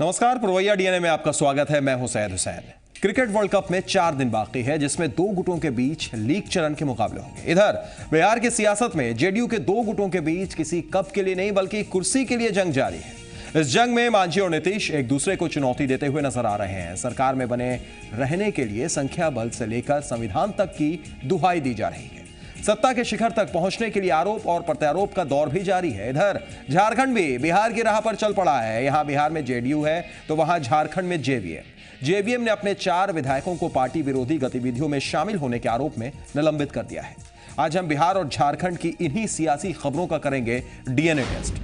नमस्कार, पुरवैया डीएनए में आपका स्वागत है। मैं हूं Syed Hussain. Cricket world cup में 4 दिन बाकी है, जिसमें 2 गुटों के बीच लीग चरण के मुकाबले होंगे। इधर बिहार की सियासत में जेडीयू के 2 गुटों के बीच किसी कप के लिए नहीं बल्कि कुर्सी के लिए जंग जारी है। इस जंग में मांझी और नीतीश एक दूसरे को चुनौती देते हुए नजर आ रहे हैं। सरकार में बने रहने के लिए संख्या बल से लेकर संविधान तक की दुहाई दी जा रही है। सत्ता के शिखर तक पहुंचने के लिए आरोप और प्रत्यारोप का दौर भी जारी है। इधर झारखंड भी बिहार की राह पर चल पड़ा है। यहां बिहार में जेडीयू है तो वहां झारखंड में जेवीएम ने अपने 4 विधायकों को पार्टी विरोधी गतिविधियों में शामिल होने के आरोप में निलंबित कर दिया है। आज हम बिहार और झारखंड की इन्हीं सियासी खबरों का करेंगे डीएनए टेस्ट।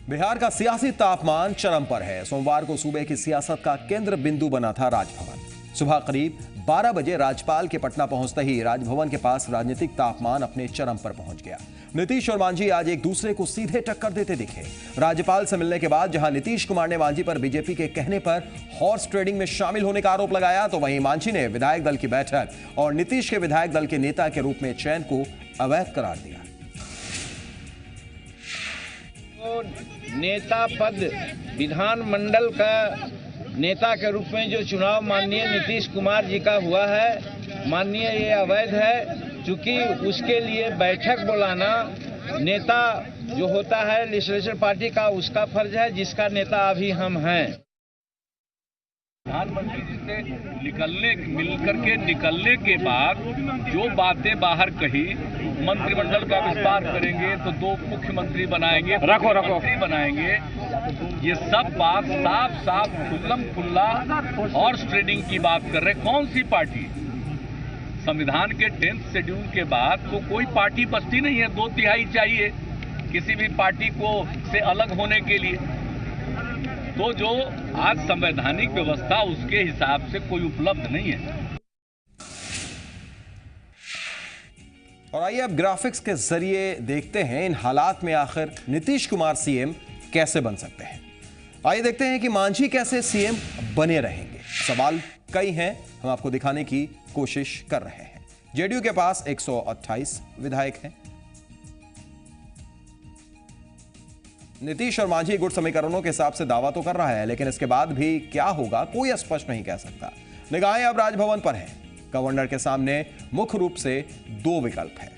बिहार का सियासी तापमान चरम पर है। सोमवार को सूबे की सियासत का केंद्र बिंदु बना था राजभवन। सुबह करीब 12 बजे राज्यपाल के पटना पहुंचते ही राजभवन के पास राजनीतिक तापमान अपने चरम पर पहुंच गया। नीतीश और मांझी आज एक दूसरे को सीधे टक्कर देते दिखे। राज्यपाल से मिलने के बाद जहां नीतीश कुमार ने मांझी पर बीजेपी के कहने पर हॉर्स ट्रेडिंग में शामिल होने का आरोप लगाया, तो वहीं मांझी ने विधायक दल की बैठक और नीतीश के विधायक दल के नेता के रूप में चयन को अवैध करार दिया। नेता पद विधानमंडल का नेता के रूप में जो चुनाव माननीय नीतीश कुमार जी का हुआ है, माननीय ये अवैध है, क्योंकि उसके लिए बैठक बुलाना नेता जो होता है लेजिस्लेचर पार्टी का, उसका फर्ज है, जिसका नेता अभी हम हैं। प्रधानमंत्री जी से मिलकर के निकलने के बाद जो बातें बाहर कही, मंत्रिमंडल का विस्तार करेंगे तो 2 मुख्यमंत्री बनाएंगे, मंत्री बनाएंगे, ये सब बात साफ साफ खुल्लम खुल्ला हॉर्स ट्रेडिंग की बात कर रहे। कौन सी पार्टी? संविधान के 10th शेड्यूल के बाद तो कोई पार्टी बचती नहीं है, 2/3 चाहिए किसी भी पार्टी को से अलग होने के लिए। तो जो आज संवैधानिक व्यवस्था उसके हिसाब से कोई उपलब्ध नहीं है। और आइए अब ग्राफिक्स के जरिए देखते हैं इन हालात में आखिर नीतीश कुमार सीएम कैसे बन सकते हैं। आइए देखते हैं कि मांझी कैसे सीएम बने रहेंगे। सवाल कई हैं, हम आपको दिखाने की कोशिश कर रहे हैं। जेडीयू के पास 128 विधायक हैं। नीतीश और मांझी गुट समीकरणों के हिसाब से दावा तो कर रहा है, लेकिन इसके बाद भी क्या होगा कोई स्पष्ट नहीं कह सकता। निगाहें अब राजभवन पर हैं। गवर्नर के सामने मुख्य रूप से 2 विकल्प हैं।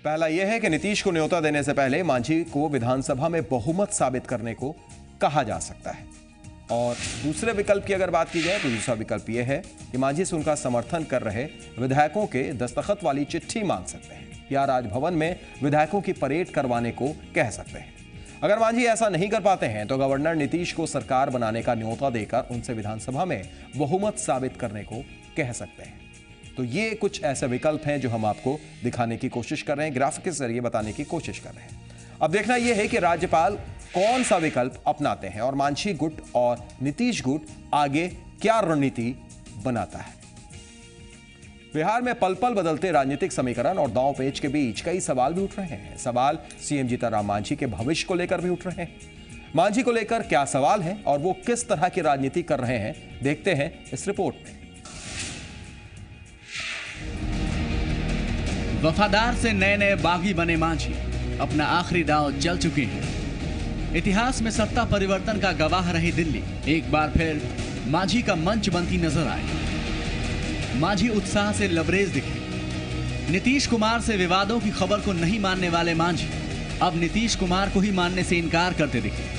पहला यह है कि नीतीश को न्योता देने से पहले मांझी को विधानसभा में बहुमत साबित करने को कहा जा सकता है। और दूसरे विकल्प की अगर बात की जाए तो दूसरा विकल्प यह है कि मांझी से उनका समर्थन कर रहे विधायकों के दस्तखत वाली चिट्ठी मांग सकते हैं या राजभवन में विधायकों की परेड करवाने को कह सकते हैं। अगर मांझी ऐसा नहीं कर पाते हैं तो गवर्नर नीतीश को सरकार बनाने का न्योता देकर उनसे विधानसभा में बहुमत साबित करने को कह सकते हैं। तो ये कुछ ऐसे विकल्प हैं जो हम आपको दिखाने की कोशिश कर रहे हैं, ग्राफिक के जरिए बताने की कोशिश कर रहे हैं। अब देखना यह है कि राज्यपाल कौन सा विकल्प अपनाते हैं और मांझी गुट और नीतीश गुट आगे क्या रणनीति बनाता है। बिहार में पल पल बदलते राजनीतिक समीकरण और दांव पेच के बीच कई सवाल भी उठ रहे हैं। सवाल सीएम जीतनराम मांझी के भविष्य को लेकर भी उठ रहे हैं। मांझी को लेकर क्या सवाल है और वो किस तरह की राजनीति कर रहे हैं, देखते हैं इस रिपोर्ट में। वफादार से नए नए बागी बने मांझी अपना आखिरी दांव चल चुके हैं। इतिहास में सत्ता परिवर्तन का गवाह रही दिल्ली एक बार फिर मांझी का मंच बनती नजर आई। मांझी उत्साह से लबरेज दिखे। नीतीश कुमार से विवादों की खबर को नहीं मानने वाले मांझी अब नीतीश कुमार को ही मानने से इनकार करते दिखे।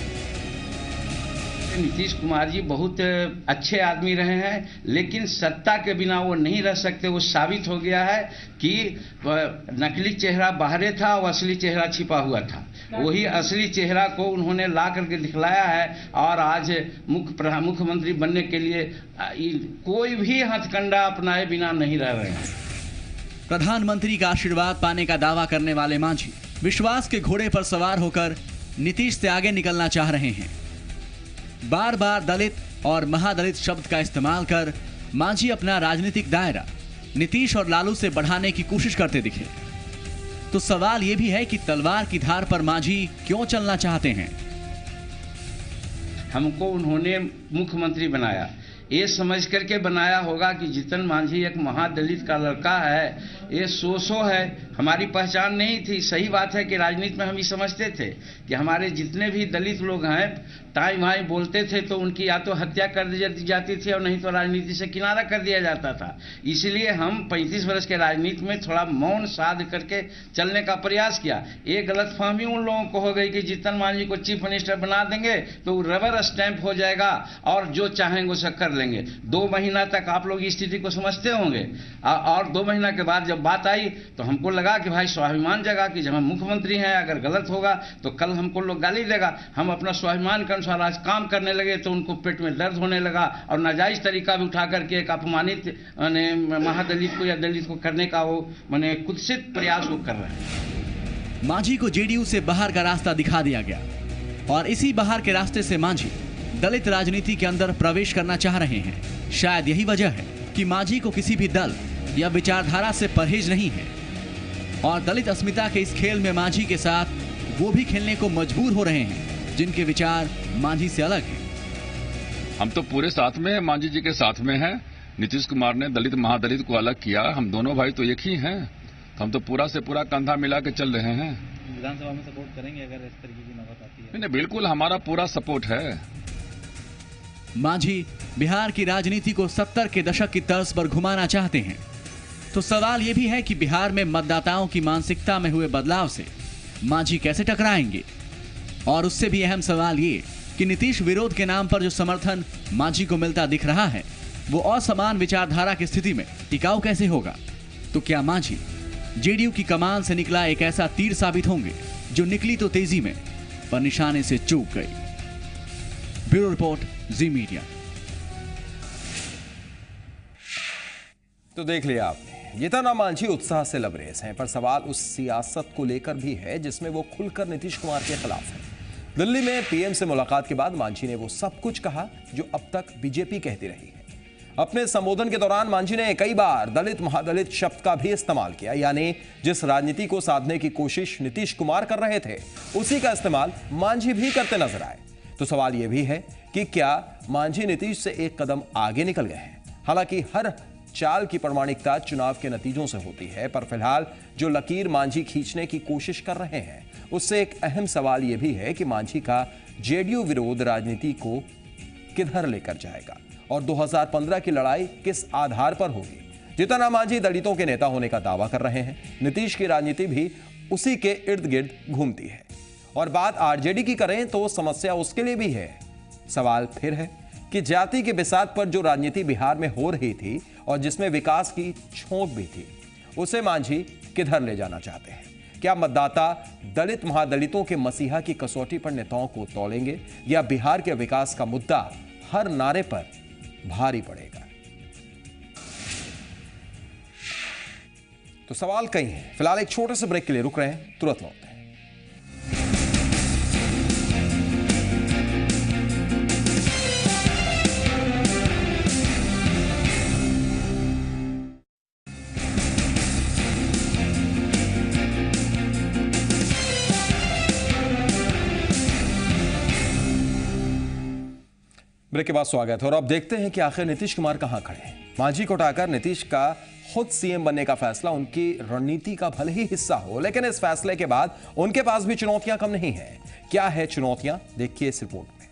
नीतीश कुमार जी बहुत अच्छे आदमी रहे हैं, लेकिन सत्ता के बिना वो नहीं रह सकते। वो साबित हो गया है कि नकली चेहरा बाहरे था और असली चेहरा छिपा हुआ था। वही असली चेहरा को उन्होंने ला करके दिखलाया है और आज मुख्यमंत्री बनने के लिए कोई भी हथकंडा अपनाए बिना नहीं रह रहे हैं। प्रधानमंत्री का आशीर्वाद पाने का दावा करने वाले मांझी विश्वास के घोड़े पर सवार होकर नीतीश से आगे निकलना चाह रहे हैं। बार बार दलित और महादलित शब्द का इस्तेमाल कर मांझी अपना राजनीतिक दायरा नीतीश और लालू से बढ़ाने की कोशिश करते दिखे। तो सवाल यह भी है कि तलवार की धार पर मांझी क्यों चलना चाहते हैं। हमको उन्होंने मुख्यमंत्री बनाया, ये समझ करके बनाया होगा कि जीतन मांझी एक महादलित का लड़का है, ये सो है, हमारी पहचान नहीं थी। सही बात है कि राजनीति में हम ही समझते थे कि हमारे जितने भी दलित लोग हैं टाइम भाई बोलते थे तो उनकी या तो हत्या कर दी जाती थी और नहीं तो राजनीति से किनारा कर दिया जाता था। इसलिए हम 35 वर्ष के राजनीति में थोड़ा मौन साध करके चलने का प्रयास किया। ये गलतफहमी उन लोगों को हो गई कि जीतन मांझी को चीफ मिनिस्टर बना देंगे तो रबर स्टैंप हो जाएगा और जो चाहेंगे उसे कर लेंगे। 2 महीना तक आप लोग इस स्थिति को समझते होंगे और 2 महीना के बाद जब बात आई तो हमको लगा कि भाई स्वाभिमान जगा कि जब हम मुख्यमंत्री हैं अगर गलत होगा तो कल हमको लोग गाली देगा। हम अपना स्वाभिमान के अनुसार आज काम करने लगे तो उनको पेट में दर्द होने लगा और नाजायज तरीका भी उठा करके एक अपमानित महादलित को या दलित को करने का वो माने कुत्सित प्रयास वो कर रहे हैं। मांझी को जेडीयू से बाहर का रास्ता दिखा दिया गया और इसी बाहर के रास्ते से मांझी दलित राजनीति के अंदर प्रवेश करना चाह रहे हैं। शायद यही वजह है कि मांझी को किसी भी दल या विचारधारा से परहेज नहीं है और दलित अस्मिता के इस खेल में मांझी के साथ वो भी खेलने को मजबूर हो रहे हैं जिनके विचार मांझी से अलग हैं। हम तो पूरे साथ में हैं, मांझी जी के साथ में हैं। नीतीश कुमार ने दलित महादलित को अलग किया, हम दोनों भाई तो एक ही हैं, तो हम तो पूरा से पूरा कंधा मिला के चल रहे हैं। विधानसभा में सपोर्ट करेंगे अगर इस तरीके की नौबत आती है? नहीं, बिल्कुल हमारा पूरा सपोर्ट है। मांझी बिहार की राजनीति को 70 के दशक की तर्ज पर घुमाना चाहते हैं, तो सवाल यह भी है कि बिहार में मतदाताओं की मानसिकता में हुए बदलाव से मांझी कैसे टकराएंगे। और उससे भी अहम सवाल ये कि नीतीश विरोध के नाम पर जो समर्थन मांझी को मिलता दिख रहा है वो असमान विचारधारा की स्थिति में टिकाऊ कैसे होगा। तो क्या मांझी जेडीयू की कमान से निकला एक ऐसा तीर साबित होंगे जो निकली तो तेजी में पर निशाने से चूक गई। ब्यूरो रिपोर्ट, जी मीडिया। तो देख लिया आपने, जीतन राम मांझी उत्साह से लबरेज हैं, पर सवाल उस सियासत को लेकर भी है जिसमें वो खुलकर नीतीश कुमार के खिलाफ है। दिल्ली में पीएम से मुलाकात के बाद मांझी ने वो सब कुछ कहा जो अब तक बीजेपी कहती रही है। अपने संबोधन के दौरान मांझी ने कई बार दलित महादलित शब्द का भी इस्तेमाल किया, यानी जिस राजनीति को साधने की कोशिश नीतीश कुमार कर रहे थे उसी का इस्तेमाल मांझी भी करते नजर आए। तो सवाल यह भी है कि क्या मांझी नीतीश से एक कदम आगे निकल गए हैं। हालांकि हर चाल की प्रामाणिकता चुनाव के नतीजों से होती है, पर फिलहाल जो लकीर मांझी खींचने की कोशिश कर रहे हैं उससे एक अहम सवाल यह भी है कि मांझी का जेडीयू विरोध राजनीति को किधर लेकर जाएगा और 2015 की लड़ाई किस आधार पर होगी। जीतन राम मांझी दलितों के नेता होने का दावा कर रहे हैं, नीतीश की राजनीति भी उसी के इर्द गिर्द घूमती है। और बात आरजेडी की करें तो समस्या उसके लिए भी है। सवाल फिर है कि जाति के बिसात पर जो राजनीति बिहार में हो रही थी और जिसमें विकास की छोंक भी थी, उसे मांझी किधर ले जाना चाहते हैं। क्या मतदाता दलित महादलितों के मसीहा की कसौटी पर नेताओं को तौलेंगे या बिहार के विकास का मुद्दा हर नारे पर भारी पड़ेगा। तो सवाल कई हैं। फिलहाल एक छोटे से ब्रेक के लिए रुक रहे हैं, तुरंत लौटते हैं। ब्रेक के बाद स्वागत है और अब देखते हैं कि आखिर नीतीश कुमार कहां खड़े हैं। मांझी को हटाकर नीतीश का खुद सीएम बनने का फैसला उनकी रणनीति का भले ही हिस्सा हो, लेकिन इस फैसले के बाद उनके पास भी चुनौतियां कम नहीं है। क्या है चुनौतियां, देखिए इस रिपोर्ट में।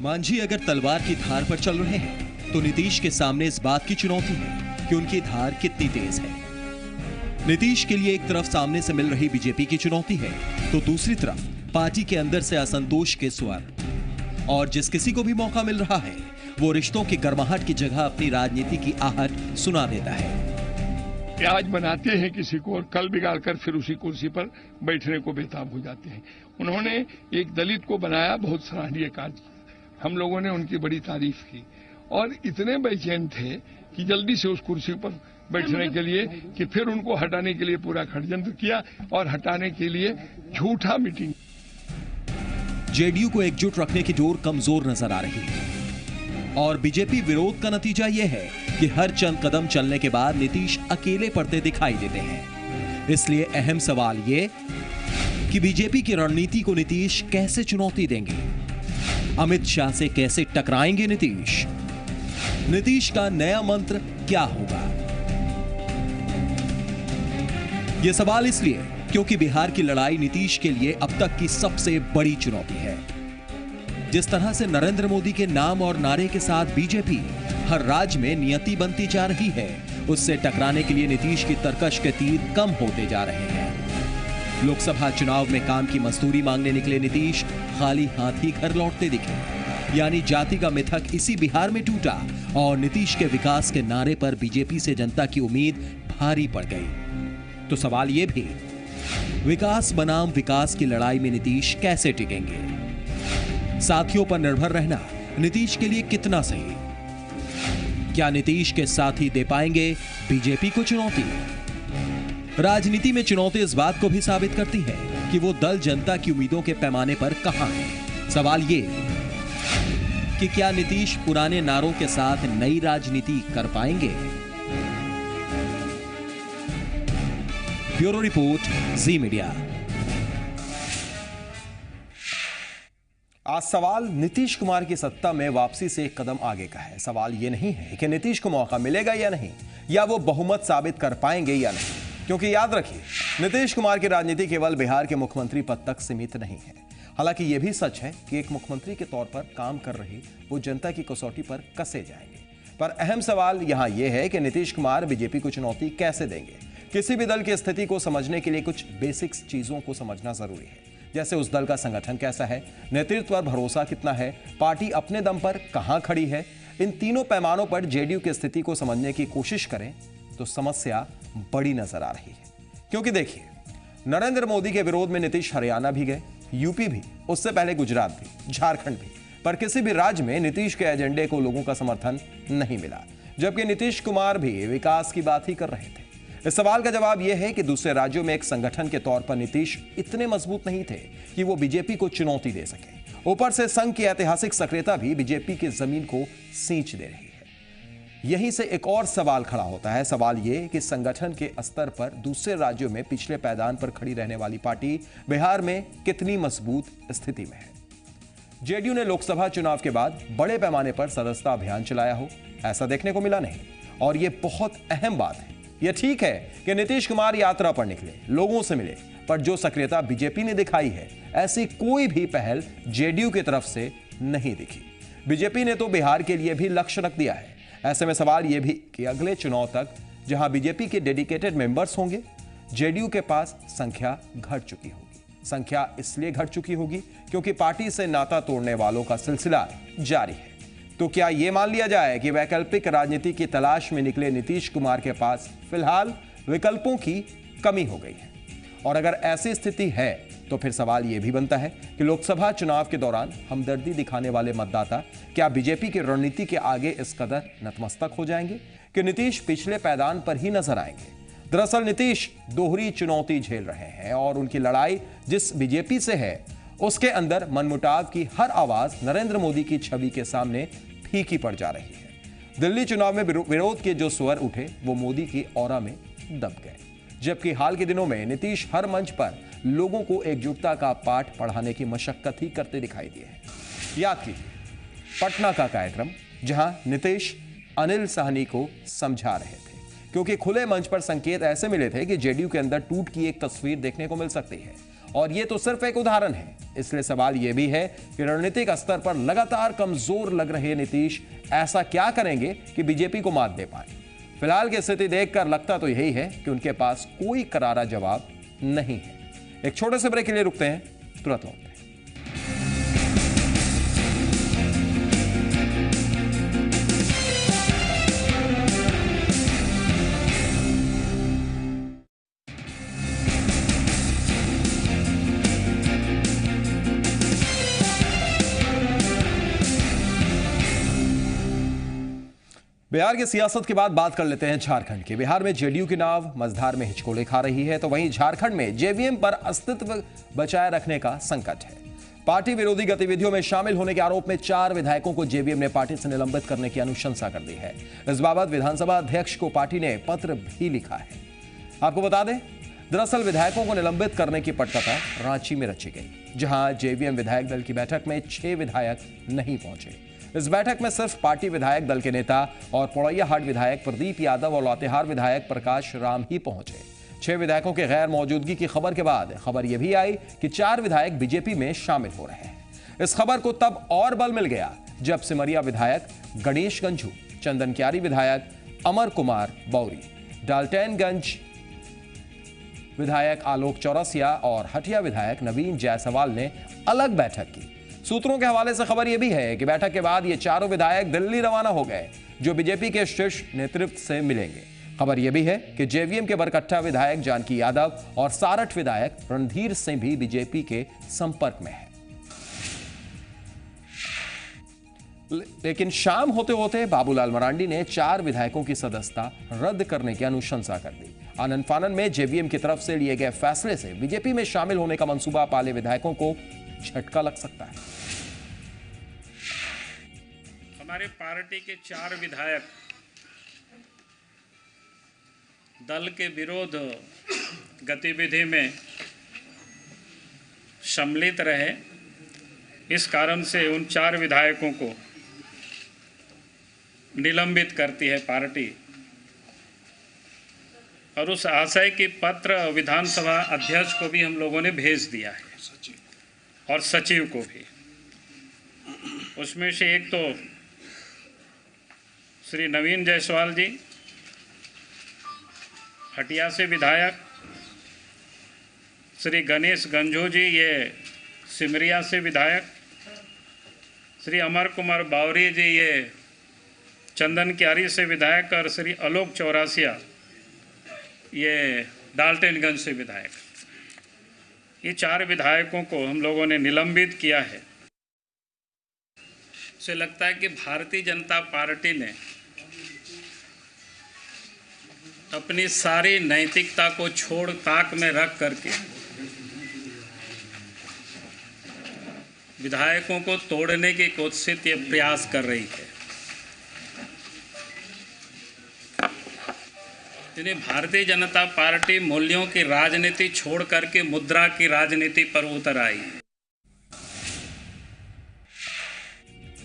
मांझी अगर तलवार की धार पर चल रहे हैं तो नीतीश के सामने इस बात की चुनौती है कि उनकी धार कितनी तेज है। नीतीश के लिए एक तरफ सामने से मिल रही बीजेपी की चुनौती है तो दूसरी तरफ पार्टी के अंदर से असंतोष के स्वर, और जिस किसी को भी मौका मिल रहा है वो रिश्तों की गर्माहट की जगह अपनी राजनीति की आहट सुना देता है। आज बनाते हैं किसी को और कल बिगाड़ कर फिर उसी कुर्सी पर बैठने को बेताब हो जाते हैं। उन्होंने एक दलित को बनाया, बहुत सराहनीय कार्य किया, हम लोगों ने उनकी बड़ी तारीफ की और इतने बेचैन थे कि जल्दी से उस कुर्सी पर बैठने के लिए कि फिर उनको हटाने के लिए पूरा षड्यंत्र किया और हटाने के लिए झूठा मीटिंग। जेडीयू को एकजुट रखने की डोर कमजोर नजर आ रही है और बीजेपी विरोध का नतीजा यह है कि हर चंद कदम चलने के बाद नीतीश अकेले पड़ते दिखाई देते हैं। इसलिए अहम सवाल ये कि बीजेपी की रणनीति को नीतीश कैसे चुनौती देंगे। अमित शाह से कैसे टकराएंगे नीतीश। नीतीश का नया मंत्र क्या होगा। यह सवाल इसलिए क्योंकि बिहार की लड़ाई नीतीश के लिए अब तक की सबसे बड़ी चुनौती है। जिस तरह से नरेंद्र मोदी के नाम और नारे के साथ बीजेपी हर राज्य में नियति बनती जा रही है, उससे टकराने के लिए नीतीश की तरकश के तीर कम होते जा रहे हैं। लोकसभा चुनाव में काम की मजदूरी मांगने निकले नीतीश खाली हाथ ही घर लौटते दिखे। यानी जाति का मिथक इसी बिहार में टूटा और नीतीश के विकास के नारे पर बीजेपी से जनता की उम्मीद भारी पड़ गई। तो सवाल यह भी, विकास बनाम विकास की लड़ाई में नीतीश कैसे टिकेंगे। साथियों पर निर्भर रहना नीतीश के लिए कितना सही। क्या नीतीश के साथी दे पाएंगे बीजेपी को चुनौती। राजनीति में चुनौती इस बात को भी साबित करती है कि वो दल जनता की उम्मीदों के पैमाने पर कहां है। सवाल ये कि क्या नीतीश पुराने नारों के साथ नई राजनीति कर पाएंगे। ब्यूरो रिपोर्ट, जी मीडिया। आज सवाल नीतीश कुमार की सत्ता में वापसी से एक कदम आगे का है। सवाल यह नहीं है कि नीतीश को मौका मिलेगा या नहीं, या वो बहुमत साबित कर पाएंगे या नहीं। क्योंकि याद रखिए, नीतीश कुमार की राजनीति केवल बिहार के मुख्यमंत्री पद तक सीमित नहीं है। हालांकि यह भी सच है कि एक मुख्यमंत्री के तौर पर काम कर रहे वो जनता की कसौटी पर कसे जाएंगे। पर अहम सवाल यहां यह है कि नीतीश कुमार बीजेपी को चुनौती कैसे देंगे। किसी भी दल की स्थिति को समझने के लिए कुछ बेसिक्स चीजों को समझना जरूरी है, जैसे उस दल का संगठन कैसा है, नेतृत्व पर भरोसा कितना है, पार्टी अपने दम पर कहां खड़ी है। इन तीनों पैमानों पर जेडीयू की स्थिति को समझने की कोशिश करें तो समस्या बड़ी नजर आ रही है। क्योंकि देखिए, नरेंद्र मोदी के विरोध में नीतीश हरियाणा भी गए, यूपी भी, उससे पहले गुजरात भी, झारखंड भी, पर किसी भी राज्य में नीतीश के एजेंडे को लोगों का समर्थन नहीं मिला। जबकि नीतीश कुमार भी विकास की बात ही कर रहे थे। इस सवाल का जवाब यह है कि दूसरे राज्यों में एक संगठन के तौर पर नीतीश इतने मजबूत नहीं थे कि वो बीजेपी को चुनौती दे सके। ऊपर से संघ की ऐतिहासिक सक्रियता भी बीजेपी की जमीन को सींच दे रही है। यहीं से एक और सवाल खड़ा होता है। सवाल यह कि संगठन के स्तर पर दूसरे राज्यों में पिछले पायदान पर खड़ी रहने वाली पार्टी बिहार में कितनी मजबूत स्थिति में है। जेडीयू ने लोकसभा चुनाव के बाद बड़े पैमाने पर सदस्यता अभियान चलाया हो, ऐसा देखने को मिला नहीं। और यह बहुत अहम बात है। यह ठीक है कि नीतीश कुमार यात्रा पर निकले, लोगों से मिले, पर जो सक्रियता बीजेपी ने दिखाई है, ऐसी कोई भी पहल जेडीयू की तरफ से नहीं दिखी। बीजेपी ने तो बिहार के लिए भी लक्ष्य रख दिया है। ऐसे में सवाल यह भी कि अगले चुनाव तक जहां बीजेपी के डेडिकेटेड मेंबर्स होंगे, जेडीयू के पास संख्या घट चुकी होगी। संख्या इसलिए घट चुकी होगी क्योंकि पार्टी से नाता तोड़ने वालों का सिलसिला जारी है। तो क्या यह मान लिया जाए कि वैकल्पिक राजनीति की तलाश में निकले नीतीश कुमार के पास फिलहाल विकल्पों की कमी हो गई है। और अगर ऐसी स्थिति है तो फिर सवाल यह भी बनता है कि लोकसभा चुनाव के दौरान हमदर्दी दिखाने वाले मतदाता क्या बीजेपी की रणनीति के आगे इस कदर नतमस्तक हो जाएंगे कि नीतीश पिछले पायदान पर ही नजर आएंगे। दरअसल नीतीश दोहरी चुनौती झेल रहे हैं और उनकी लड़ाई जिस बीजेपी से है, उसके अंदर मनमुटाव की हर आवाज नरेंद्र मोदी की छवि के सामने फीकी पड़ जा रही है। दिल्ली चुनाव में विरोध के जो स्वर उठे वो मोदी की ऑरा में दब गए, जबकि हाल के दिनों में नीतीश हर मंच पर लोगों को एकजुटता का पाठ पढ़ाने की मशक्कत ही करते दिखाई दिए हैं। याद कीजिए पटना का कार्यक्रम, जहां नीतीश अनिल साहनी को समझा रहे थे, क्योंकि खुले मंच पर संकेत ऐसे मिले थे कि जेडीयू के अंदर टूट की एक तस्वीर देखने को मिल सकती है। और यह तो सिर्फ एक उदाहरण है। इसलिए सवाल यह भी है कि रणनीतिक स्तर पर लगातार कमजोर लग रहे नीतीश ऐसा क्या करेंगे कि बीजेपी को मात दे पाए। फिलहाल की स्थिति देखकर लगता तो यही है कि उनके पास कोई करारा जवाब नहीं है। एक छोटे से ब्रेक के लिए रुकते हैं, तुरंत लौटते हैं। बिहार की सियासत के बाद बात कर लेते हैं झारखंड की। बिहार में जेडीयू की नाव मझधार में हिचकोले खा रही है, तो वहीं झारखंड में जेवीएम पर अस्तित्व बचाए रखने का संकट है। पार्टी विरोधी गतिविधियों में शामिल होने के आरोप में 4 विधायकों को जेवीएम ने पार्टी से निलंबित करने की अनुशंसा कर दी है। इस बाबत विधानसभा अध्यक्ष को पार्टी ने पत्र भी लिखा है। आपको बता दें, दरअसल विधायकों को निलंबित करने की पटकथा रांची में रची गई, जहां जेवीएम विधायक दल की बैठक में 6 विधायक नहीं पहुंचे। इस बैठक में सिर्फ पार्टी विधायक दल के नेता और पोड़ैयाहाट विधायक प्रदीप यादव और लातेहार विधायक प्रकाश राम ही पहुंचे। 6 विधायकों के गैर मौजूदगी की खबर के बाद खबर यह भी आई कि 4 विधायक बीजेपी में शामिल हो रहे हैं। इस खबर को तब और बल मिल गया जब सिमरिया विधायक गणेश गंझू, चंदनक्यारी विधायक अमर कुमार बौरी, डाल्टनगंज विधायक आलोक चौरसिया और हटिया विधायक नवीन जायसवाल ने अलग बैठक की। सूत्रों के हवाले से खबर यह भी है कि बैठक के बाद ये चारों विधायक दिल्ली रवाना हो गए, जो बीजेपी के शीर्ष नेतृत्व से मिलेंगे। खबर यह भी है कि जेवीएम के बरकट्टा विधायक जानकी यादव और सारठ विधायक रणधीर सिंह भी बीजेपी के संपर्क में है। लेकिन शाम होते होते बाबूलाल मरांडी ने 4 विधायकों की सदस्यता रद्द करने की अनुशंसा कर दी। आनन फानन में जेवीएम की तरफ से लिए गए फैसले से बीजेपी में शामिल होने का मंसूबा पाले विधायकों को झटका लग सकता है। हमारे पार्टी के 4 विधायक दल के विरोध गतिविधि में सम्मिलित रहे। इस कारण से उन 4 विधायकों को निलंबित करती है पार्टी और उस आशय की पत्र विधानसभा अध्यक्ष को भी हम लोगों ने भेज दिया है और सचिव को भी। उसमें से एक तो श्री नवीन जायसवाल जी हटिया से विधायक, श्री गणेश गंझू जी ये सिमरिया से विधायक, श्री अमर कुमार बावरी जी ये चंदनक्यारी से विधायक और श्री आलोक चौरसिया ये डाल्टनगंज से विधायक। ये 4 विधायकों को हम लोगों ने निलंबित किया है। उसे लगता है कि भारतीय जनता पार्टी ने अपनी सारी नैतिकता को छोड़ ताक में रख करके विधायकों को तोड़ने की कोशिश ये प्रयास कर रही है। यानी भारतीय जनता पार्टी मूल्यों की राजनीति छोड़ करके मुद्रा की राजनीति पर उतर आई।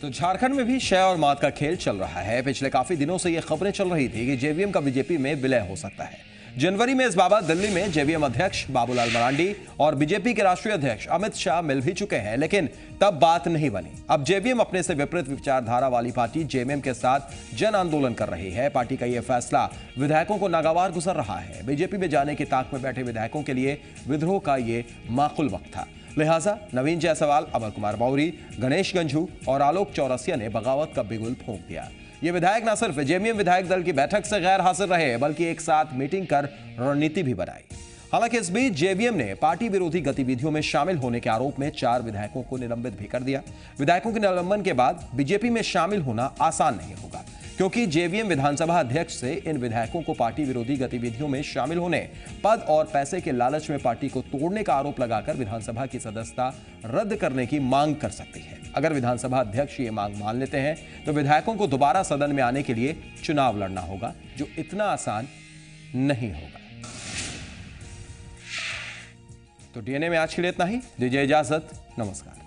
तो झारखंड में भी शय और मात का खेल चल रहा है। पिछले काफी दिनों से ये खबरें चल रही थी कि जेवीएम का बीजेपी में विलय हो सकता है। जनवरी में इस बाबत दिल्ली में जेवीएम अध्यक्ष बाबूलाल मरांडी और बीजेपी के राष्ट्रीय अध्यक्ष अमित शाह मिल भी चुके हैं, लेकिन तब बात नहीं बनी। अब जेवीएम अपने से विपरीत विचारधारा वाली पार्टी जेएमएम के साथ जन आंदोलन कर रही है। पार्टी का यह फैसला विधायकों को नागवार गुजर रहा है। बीजेपी में जाने की ताक में बैठे विधायकों के लिए विद्रोह का ये माकूल वक्त था। लिहाजा नवीन जायसवाल, अमर कुमार बौरी, गणेश गंझू और आलोक चौरसिया ने बगावत का बिगुल फूंक दिया। ये विधायक न सिर्फ जेवीएम विधायक दल की बैठक से गैर हाजिर रहे, बल्कि एक साथ मीटिंग कर रणनीति भी बनाई। हालांकि इस बीच जेवीएम ने पार्टी विरोधी गतिविधियों में शामिल होने के आरोप में 4 विधायकों को निलंबित भी कर दिया। विधायकों के निलंबन के बाद बीजेपी में शामिल होना आसान नहीं होगा, क्योंकि जेवीएम विधानसभा अध्यक्ष से इन विधायकों को पार्टी विरोधी गतिविधियों में शामिल होने, पद और पैसे के लालच में पार्टी को तोड़ने का आरोप लगाकर विधानसभा की सदस्यता रद्द करने की मांग कर सकती है। अगर विधानसभा अध्यक्ष ये मांग मान लेते हैं तो विधायकों को दोबारा सदन में आने के लिए चुनाव लड़ना होगा, जो इतना आसान नहीं होगा। तो डीएनए में आज के लिए इतना ही। दीजिए इजाजत, नमस्कार।